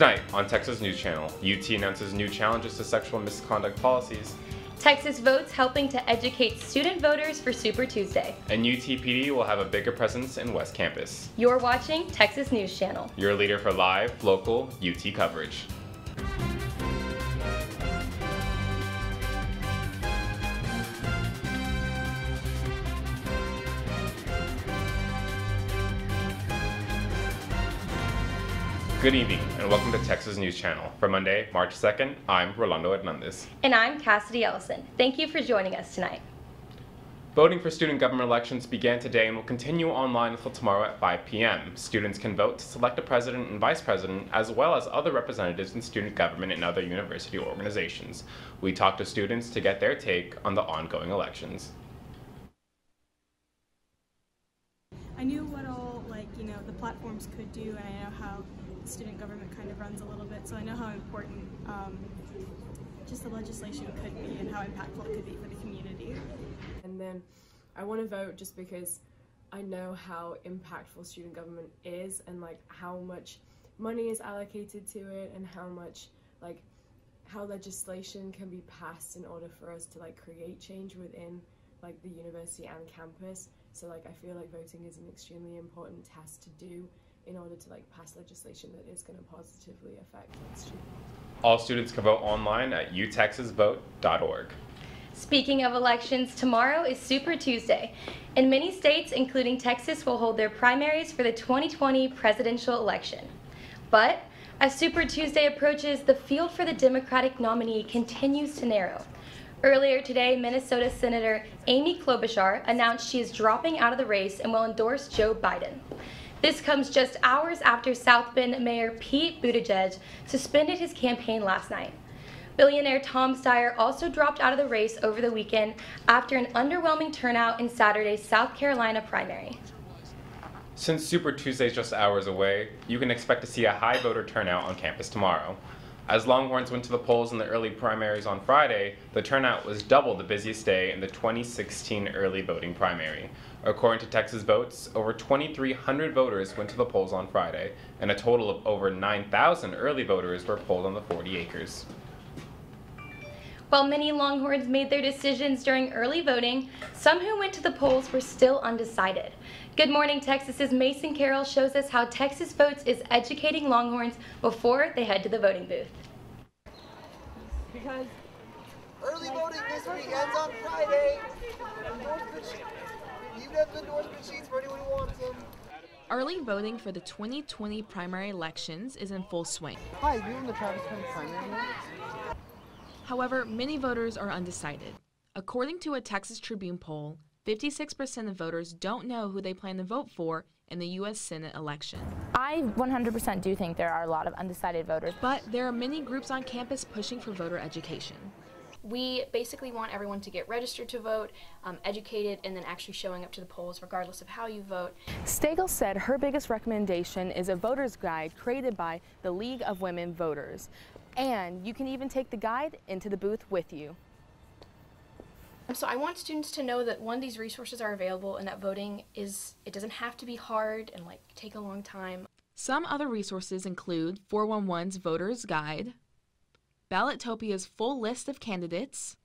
Tonight on Texas News Channel, UT announces new challenges to sexual misconduct policies. Texas votes helping to educate student voters for Super Tuesday. And UTPD will have a bigger presence in West Campus. You're watching Texas News Channel. Your leader for live, local UT coverage. Good evening, and welcome to Texas News Channel. For Monday, March 2nd, I'm Rolando Hernandez. And I'm Cassidy, Ellison. Thank you for joining us tonight. Voting for student government elections began today and will continue online until tomorrow at 5 p.m. Students can vote to select a president and vice president, as well as other representatives in student government and other university organizations. We talked to students to get their take on the ongoing elections. I knew what all, the platforms could do, and I know how student government kind of runs a little bit, so I know how important just the legislation could be and how impactful it could be for the community. And then I want to vote just because I know how impactful student government is, and how much money is allocated to it, and how much how legislation can be passed in order for us to create change within the university and campus. So I feel like voting is an extremely important task to do in order to pass legislation that is going to positively affect students. All students can vote online at utexasvote.org. Speaking of elections, tomorrow is Super Tuesday, and many states, including Texas, will hold their primaries for the 2020 presidential election. But as Super Tuesday approaches, the field for the Democratic nominee continues to narrow. Earlier today, Minnesota Senator Amy Klobuchar announced she is dropping out of the race and will endorse Joe Biden. This comes just hours after South Bend Mayor Pete Buttigieg suspended his campaign last night. Billionaire Tom Steyer also dropped out of the race over the weekend after an underwhelming turnout in Saturday's South Carolina primary. Since Super Tuesday is just hours away, you can expect to see a high voter turnout on campus tomorrow. As Longhorns went to the polls in the early primaries on Friday, the turnout was double the busiest day in the 2016 early voting primary. According to Texas Votes, over 2,300 voters went to the polls on Friday, and a total of over 9,000 early voters were polled on the 40 acres. While many Longhorns made their decisions during early voting, some who went to the polls were still undecided. Good Morning Texas's Mason Carroll shows us how Texas Votes is educating Longhorns before they head to the voting booth. Because early voting this week ends on Friday. You have the endorsement sheets for anyone who wants them. Early voting for the 2020 primary elections is in full swing. Hi, you in the Travis County primary now? However, many voters are undecided. According to a Texas Tribune poll, 56% of voters don't know who they plan to vote for in the U.S. Senate election. I 100% do think there are a lot of undecided voters. But there are many groups on campus pushing for voter education. We basically want everyone to get registered to vote, educated, and then actually showing up to the polls regardless of how you vote. Stagel said her biggest recommendation is a voter's guide created by the League of Women Voters. And you can even take the guide into the booth with you. So I want students to know that these resources are available, and that voting it doesn't have to be hard and take a long time. Some other resources include 411's Voter's Guide, Ballottopia's full list of candidates,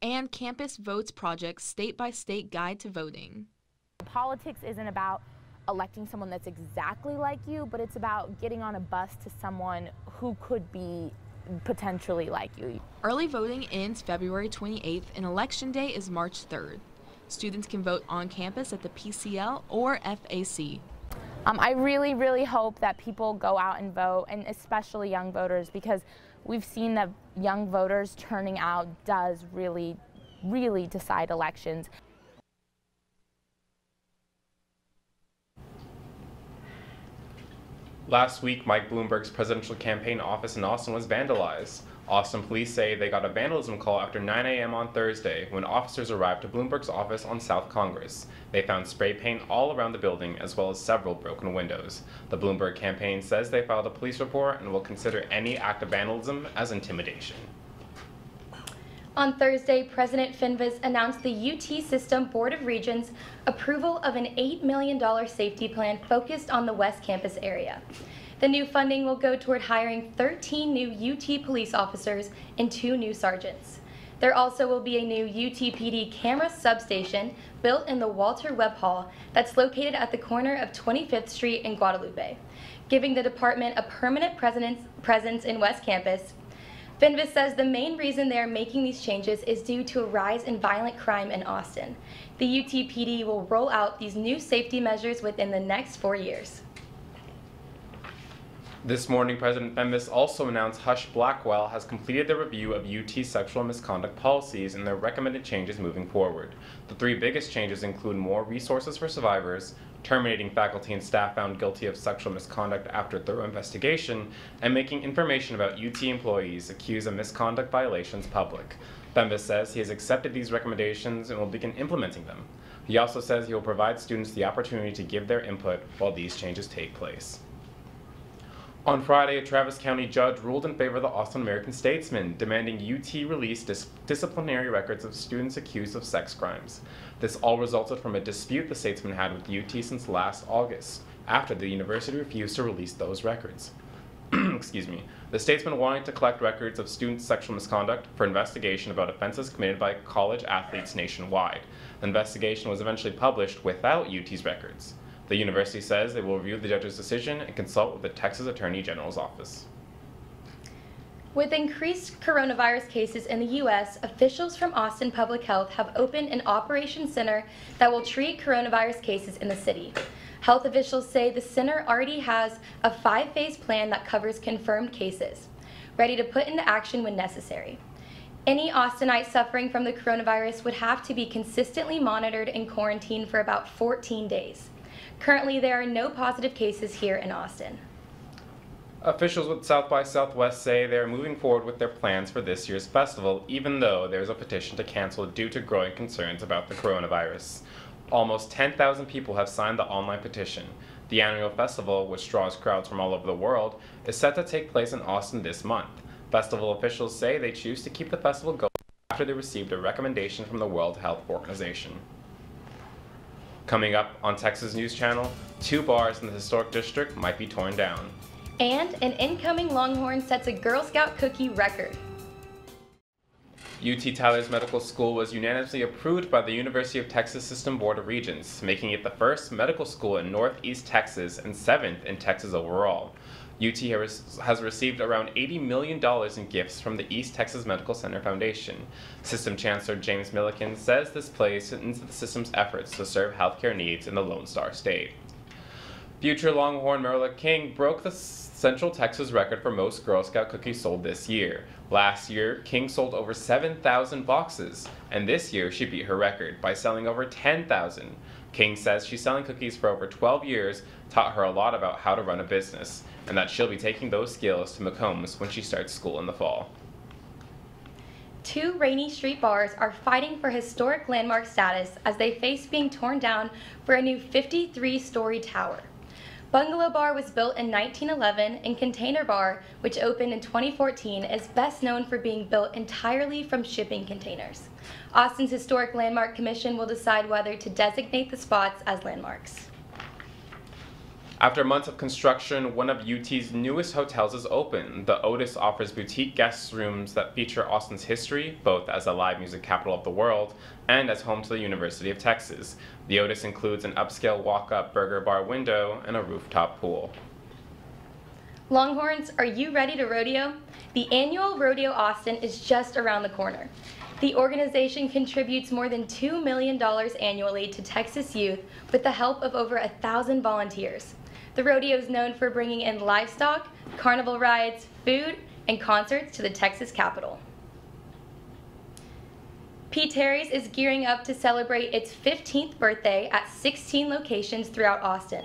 and Campus Votes Project's state-by-state guide to voting. Politics isn't about electing someone that's exactly like you, but it's about getting on a bus to someone who could be potentially like you. Early voting ends February 28th and Election Day is March 3rd. Students can vote on campus at the PCL or FAC. I really, really hope that people go out and vote, and especially young voters, because we've seen that young voters turning out does really, really decide elections. Last week, Mike Bloomberg's presidential campaign office in Austin was vandalized. Austin police say they got a vandalism call after 9 a.m. on Thursday when officers arrived to Bloomberg's office on South Congress. They found spray paint all around the building as well as several broken windows. The Bloomberg campaign says they filed a police report and will consider any act of vandalism as intimidation. On Thursday, President Fenves announced the UT System Board of Regents' approval of an $8 million safety plan focused on the West Campus area. The new funding will go toward hiring 13 new UT police officers and 2 new sergeants. There also will be a new UTPD camera substation built in the Walter Webb Hall that's located at the corner of 25th Street and Guadalupe, giving the department a permanent presence in West Campus. Fenves says the main reason they are making these changes is due to a rise in violent crime in Austin. The UTPD will roll out these new safety measures within the next 4 years. This morning, President Fenves also announced Hush Blackwell has completed the review of UT sexual misconduct policies and their recommended changes moving forward. The 3 biggest changes include more resources for survivors, terminating faculty and staff found guilty of sexual misconduct after thorough investigation, and making information about UT employees accused of misconduct violations public. Fenves says he has accepted these recommendations and will begin implementing them. He also says he will provide students the opportunity to give their input while these changes take place. On Friday, a Travis County judge ruled in favor of the Austin American-Statesman, demanding UT release disciplinary records of students accused of sex crimes. This all resulted from a dispute the Statesman had with UT since last August, after the university refused to release those records. Excuse me. The Statesman wanted to collect records of students' sexual misconduct for investigation about offenses committed by college athletes nationwide. The investigation was eventually published without UT's records. The university says they will review the judge's decision and consult with the Texas Attorney General's office. With increased coronavirus cases in the U.S., officials from Austin Public Health have opened an operations center that will treat coronavirus cases in the city. Health officials say the center already has a 5-phase plan that covers confirmed cases, ready to put into action when necessary. Any Austinites suffering from the coronavirus would have to be consistently monitored and quarantined for about 14 days. Currently, there are no positive cases here in Austin. Officials with South by Southwest say they are moving forward with their plans for this year's festival, even though there is a petition to cancel due to growing concerns about the coronavirus. Almost 10,000 people have signed the online petition. The annual festival, which draws crowds from all over the world, is set to take place in Austin this month. Festival officials say they choose to keep the festival going after they received a recommendation from the World Health Organization. Coming up on Texas News Channel, 2 bars in the historic district might be torn down. And an incoming Longhorn sets a Girl Scout cookie record. UT Tyler's Medical School was unanimously approved by the University of Texas System Board of Regents, making it the first medical school in Northeast Texas and 7th in Texas overall. UT has received around $80 million in gifts from the East Texas Medical Center Foundation. System Chancellor James Milliken says this plays into the system's efforts to serve healthcare needs in the Lone Star State. Future Longhorn Merla King broke the Central Texas record for most Girl Scout cookies sold this year. Last year, King sold over 7,000 boxes, and this year she beat her record by selling over 10,000. King says she's selling cookies for over 12 years, taught her a lot about how to run a business, and that she'll be taking those skills to McCombs when she starts school in the fall. 2 Rainy Street bars are fighting for historic landmark status as they face being torn down for a new 53-story tower. Bungalow Bar was built in 1911, and Container Bar, which opened in 2014, is best known for being built entirely from shipping containers. Austin's Historic Landmark Commission will decide whether to designate the spots as landmarks. After months of construction, one of UT's newest hotels is open. The Otis offers boutique guest rooms that feature Austin's history, both as a live music capital of the world and as home to the University of Texas. The Otis includes an upscale walk-up burger bar window and a rooftop pool. Longhorns, are you ready to rodeo? The annual Rodeo Austin is just around the corner. The organization contributes more than $2 million annually to Texas youth with the help of over 1,000 volunteers. The rodeo is known for bringing in livestock, carnival rides, food, and concerts to the Texas Capitol. P. Terry's is gearing up to celebrate its 15th birthday at 16 locations throughout Austin.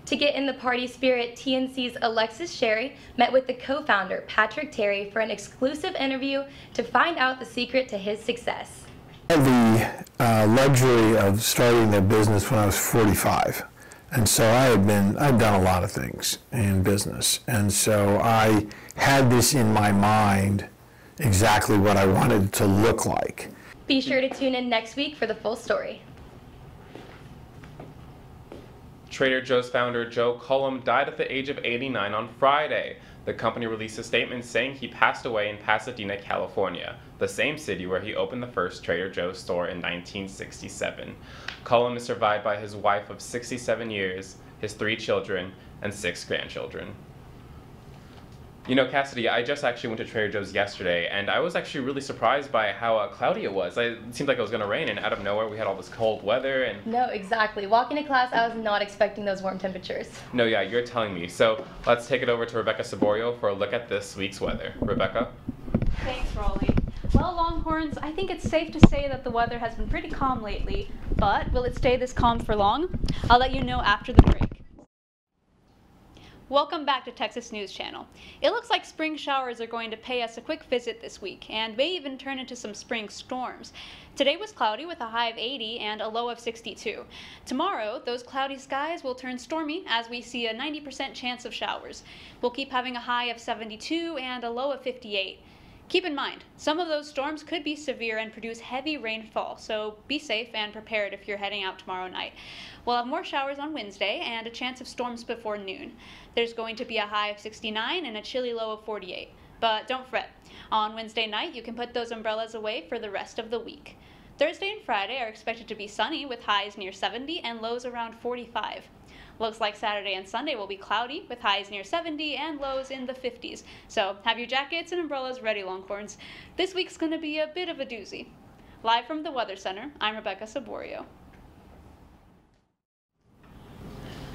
To get in the party spirit, TNC's Alexis Sherry met with the co-founder, Patrick Terry, for an exclusive interview to find out the secret to his success. I had the luxury of starting the business when I was 45. And so I'd done a lot of things in business. And so I had this in my mind, exactly what I wanted it to look like. Be sure to tune in next week for the full story. Trader Joe's founder Joe Cullum died at the age of 89 on Friday. The company released a statement saying he passed away in Pasadena, California, the same city where he opened the first Trader Joe's store in 1967. Cullum is survived by his wife of 67 years, his 3 children, and 6 grandchildren. You know, Cassidy, I just actually went to Trader Joe's yesterday, and I was actually really surprised by how cloudy it was. It seemed like it was going to rain, and out of nowhere we had all this cold weather. And No, exactly. Walking to class, I was not expecting those warm temperatures. No, yeah, you're telling me. So let's take it over to Rebecca Saborio for a look at this week's weather. Rebecca? Thanks, Raleigh. Well, Longhorns, I think it's safe to say that the weather has been pretty calm lately, but will it stay this calm for long? I'll let you know after the break. Welcome back to Texas News Channel. It looks like spring showers are going to pay us a quick visit this week and may even turn into some spring storms. Today was cloudy with a high of 80 and a low of 62. Tomorrow, those cloudy skies will turn stormy as we see a 90% chance of showers. We'll keep having a high of 72 and a low of 58. Keep in mind, some of those storms could be severe and produce heavy rainfall, so be safe and prepared if you're heading out tomorrow night. We'll have more showers on Wednesday and a chance of storms before noon. There's going to be a high of 69 and a chilly low of 48. But don't fret. On Wednesday night, you can put those umbrellas away for the rest of the week. Thursday and Friday are expected to be sunny with highs near 70 and lows around 45. Looks like Saturday and Sunday will be cloudy with highs near 70 and lows in the 50s. So have your jackets and umbrellas ready, Longhorns. This week's going to be a bit of a doozy. Live from the Weather Center, I'm Rebecca Saborio.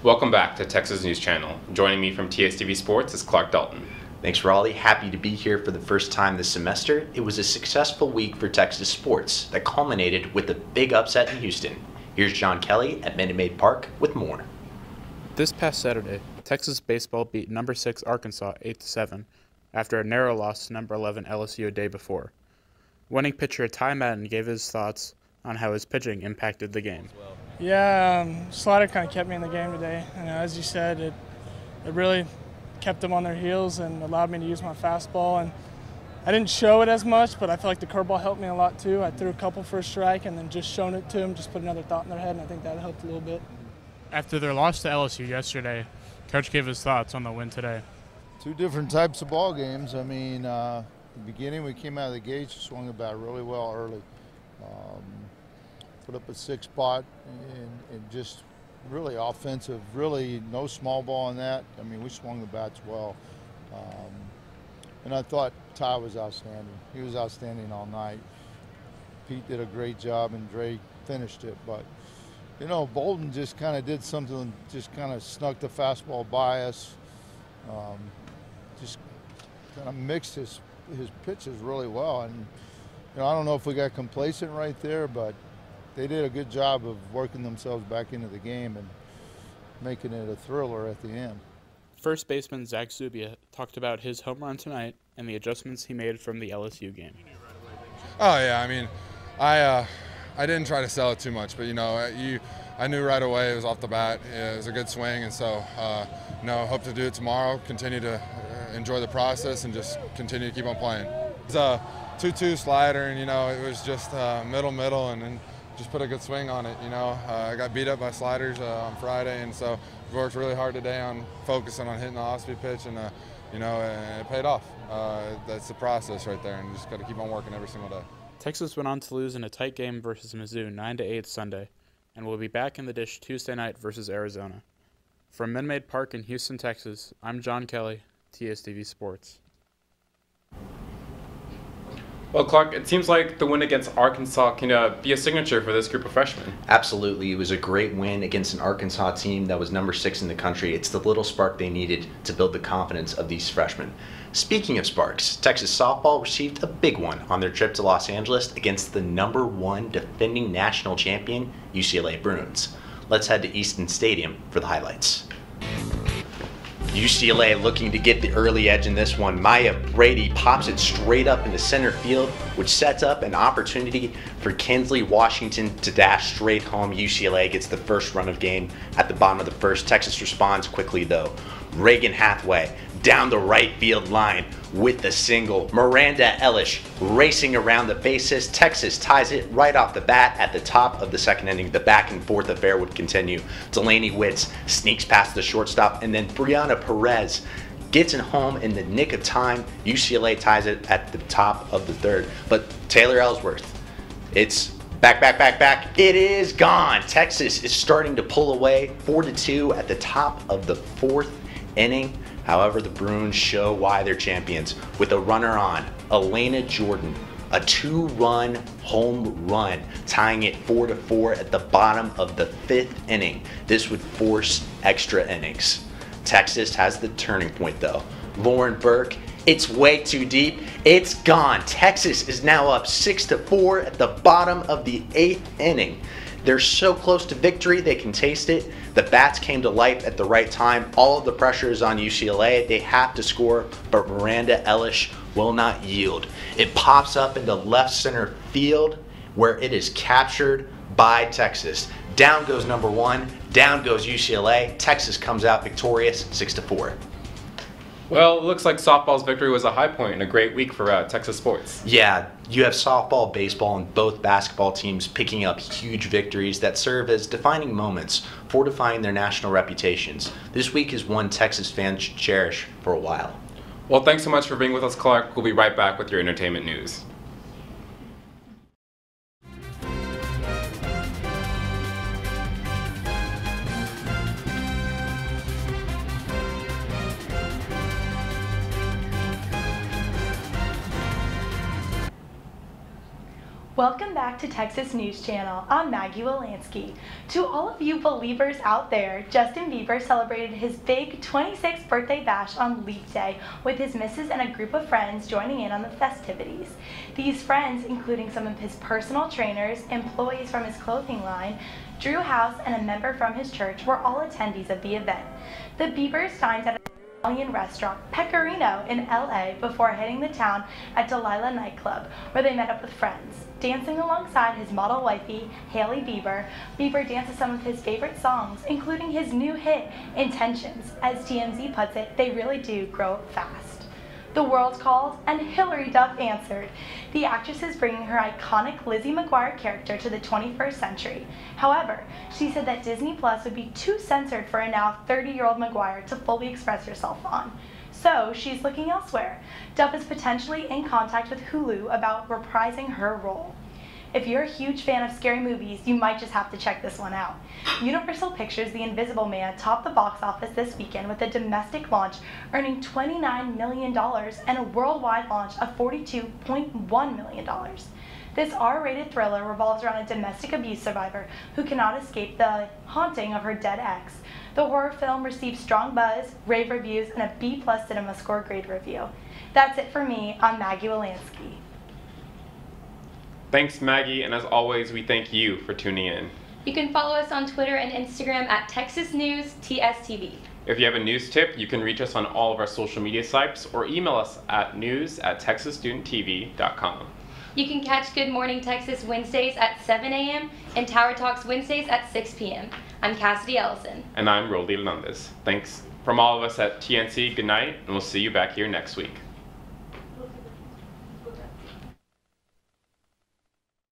Welcome back to Texas News Channel. Joining me from TSTV Sports is Clark Dalton. Thanks, Raleigh. Happy to be here for the first time this semester. It was a successful week for Texas sports that culminated with a big upset in Houston. Here's John Kelly at Minute Maid Park with more. This past Saturday, Texas baseball beat number 6 Arkansas 8-7 after a narrow loss to number 11 LSU a day before. Winning pitcher Ty Madden gave his thoughts on how his pitching impacted the game. Yeah, Slider kind of kept me in the game today. As you said, it really kept them on their heels and allowed me to use my fastball. And I didn't show it as much, but I feel like the curveball helped me a lot too. I threw a couple for a strike and then just shown it to them, just put another thought in their head, and I think that helped a little bit. After their loss to LSU yesterday, Coach gave his thoughts on the win today. 2 different types of ball games. I mean, the beginning we came out of the gates, swung the bat really well early. Put up a 6 spot and just really offensive, really no small ball in that. I mean, we swung the bats well. And I thought Ty was outstanding. He was outstanding all night. Pete did a great job and Dre finished it. But, you know, Bolden just kind of did something, just kind of snuck the fastball by us. Just kind of mixed his pitches really well. And, you know, I don't know if we got complacent right there, but they did a good job of working themselves back into the game and making it a thriller at the end. First baseman Zach Zubia talked about his home run tonight and the adjustments he made from the LSU game. Oh yeah, I mean, I didn't try to sell it too much, but you know, I knew right away it was off the bat. It was a good swing, and so you know, hope to do it tomorrow. Continue to enjoy the process and just continue to keep on playing. It's a 2-2 slider, and you know, it was just middle, and then just put a good swing on it. You know, I got beat up by sliders on Friday, and so we worked really hard today on focusing on hitting the off-speed pitch, and you know, it paid off. That's the process right there, and just got to keep on working every single day. Texas went on to lose in a tight game versus Mizzou 9-8 Sunday, and will be back in the dish Tuesday night versus Arizona. From Minute Maid Park in Houston, Texas, I'm John Kelly, TSTV Sports. Well, Clark, it seems like the win against Arkansas can be a signature for this group of freshmen. Absolutely. It was a great win against an Arkansas team that was number 6 in the country. It's the little spark they needed to build the confidence of these freshmen. Speaking of sparks, Texas softball received a big one on their trip to Los Angeles against the number 1 defending national champion, UCLA Bruins. Let's head to Easton Stadium for the highlights. UCLA looking to get the early edge in this one. Maya Brady pops it straight up into center field, which sets up an opportunity for Kinsley Washington to dash straight home. UCLA gets the first run of game at the bottom of the first. Texas responds quickly though. Reagan Hathaway down the right field line with the single. Miranda Ellis racing around the bases. Texas ties it right off the bat at the top of the second inning. The back and forth affair would continue. Delaney Witts sneaks past the shortstop, and then Brianna Perez gets it home in the nick of time. UCLA ties it at the top of the third. But Taylor Ellsworth, it's back. It is gone. Texas is starting to pull away 4-2 at the top of the fourth inning. However, the Bruins show why they're champions with a runner on, Elena Jordan, a 2-run home run, tying it 4-4 at the bottom of the fifth inning. This would force extra innings. Texas has the turning point though. Lauren Burke, it's way too deep. It's gone. Texas is now up 6-4 at the bottom of the eighth inning. They're so close to victory, they can taste it. The bats came to life at the right time. All of the pressure is on UCLA. They have to score, but Miranda Ellis will not yield. It pops up into left center field where it is captured by Texas. Down goes number one, down goes UCLA. Texas comes out victorious 6-4. Well, it looks like softball's victory was a high point and a great week for Texas sports. Yeah, you have softball, baseball, and both basketball teams picking up huge victories that serve as defining moments, fortifying their national reputations. This week is one Texas fans should cherish for a while. Well, thanks so much for being with us, Clark. We'll be right back with your entertainment news. Welcome back to Texas News Channel. I'm Maggie Wolanski. To all of you believers out there, Justin Bieber celebrated his big 26th birthday bash on Leap Day with his missus and a group of friends joining in on the festivities. These friends, including some of his personal trainers, employees from his clothing line, Drew House, and a member from his church, were all attendees of the event. The Biebers dined at Italian restaurant Pecorino in LA before hitting the town at Delilah nightclub, where they met up with friends. Dancing alongside his model wifey, Hailey Bieber, Bieber dances some of his favorite songs, including his new hit, Intentions. As TMZ puts it, they really do grow up fast. The world called, and Hilary Duff answered. The actress is bringing her iconic Lizzie McGuire character to the 21st century. However, she said that Disney Plus would be too censored for a now 30-year-old McGuire to fully express herself on. So she's looking elsewhere. Duff is potentially in contact with Hulu about reprising her role. If you're a huge fan of scary movies, you might just have to check this one out. Universal Pictures' The Invisible Man topped the box office this weekend with a domestic launch earning $29 million and a worldwide launch of $42.1 million. This R-rated thriller revolves around a domestic abuse survivor who cannot escape the haunting of her dead ex. The horror film received strong buzz, rave reviews, and a B+ Cinema Score grade review. That's it for me. I'm Maggie Wolanski. Thanks, Maggie, and as always, we thank you for tuning in. You can follow us on Twitter and Instagram at Texas News TSTV. If you have a news tip, you can reach us on all of our social media sites or email us at news@texasstudenttv.com. You can catch Good Morning Texas Wednesdays at 7 a.m. and Tower Talks Wednesdays at 6 p.m. I'm Cassidy Ellison. And I'm Rolando. Thanks from all of us at TNC. Good night, and we'll see you back here next week.